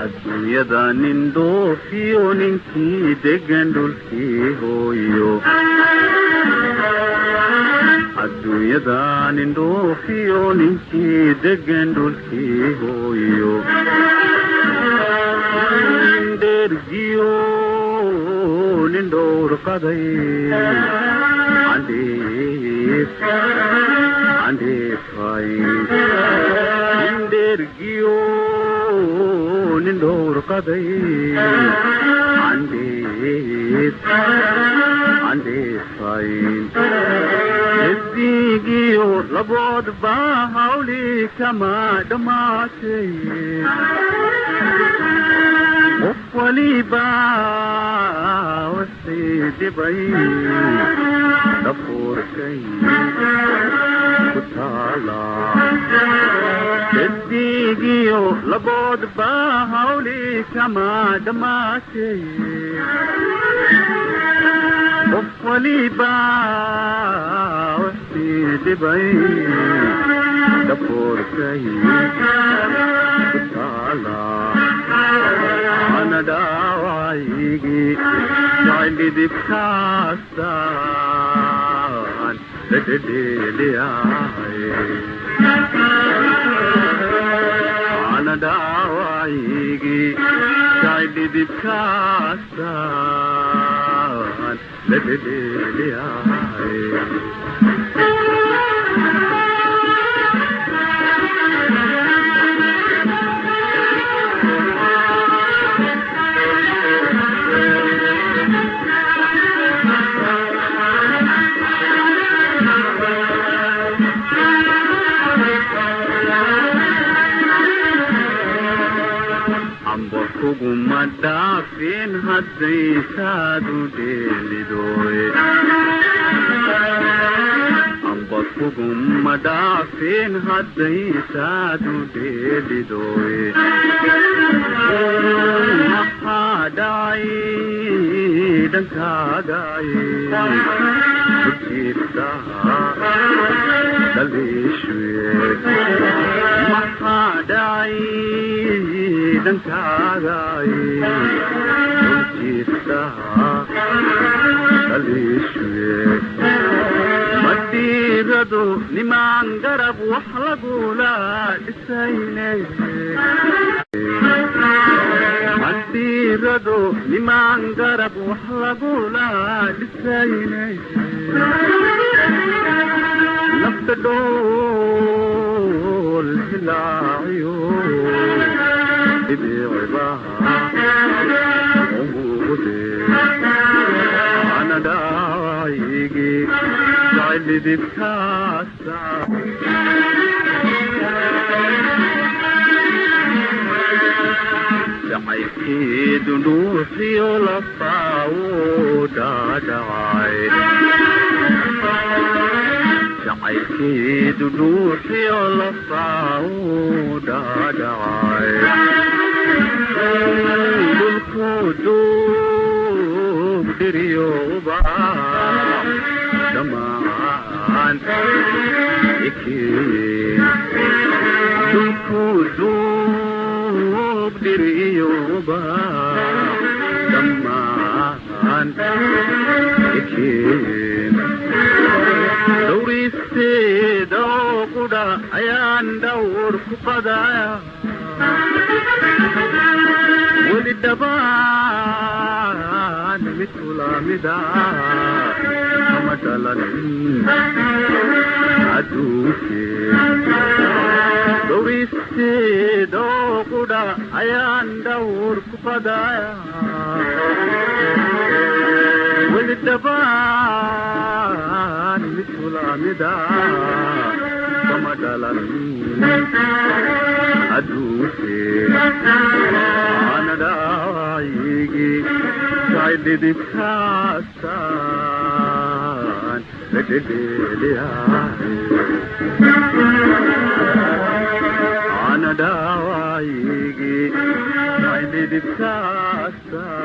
Addunyada nin dhoofiyo ninkii degan dhulkii hooyo Addunyada nin dhoofiyo ninkii degan dhulkii hooyo Nin dhergiyo nin dhowrqaday Andeefay Nin dhergiyo nin dhowrqaday Andeefay Hesigiyo laboodba hawli kama dhamaatay Qof waliba wixii dhibay dhafoorkay ku taala Hesigiyo laboodba hawli kama dhamaatay Qof waliba wixii dhibay dhafoorkay ku taala Ana dhaawacaygi jacayldhidibkaasaan dhedhedheeliyahay Ana dhaawacaygi jacayldhidibkaasaan dhedhedheeliyahay Kuguma dhaafin hadday saadu dheelidoy Amba kuguma dhaafin hadday saadu dheelidoy Maxaa dhacay dhankaaday Ujiibtaha dhaliishwe Maxaa dhacay dhankaaday Ujiibtaha dhaliishwe Madiiradu nimaan garab wax lagula dhisaynay Madiiradu nimaan garab wax lagula dhisaynay Nafta dhool hilaaciyo Ibiicibaha umuude Ana dhaawacaygi jacayldhidibkaasa Jacaylkeedu dhuufiyo lafaawo dhaadhacay Jacaylkeedu dhuufiyo lafaawo dhaadhacay Dhulku duug dhiriyooba dhamaan ikeen Dhulku duug dhiriyooba dhamaan ikeen Dhowristeeda oo qudha ayaan dhawr ku qadaya Weli dhabaan mid kulamida kama dhalanin adduunkeen Dhowristeeda oo qudha ayaan dhawr ku qadaya Weli dhabaan mid kulamida kama dhalanin adduunkeen Ana dhaawacaygi jacayldhidibkaasaan أنا دوايجي ما يدي بساسان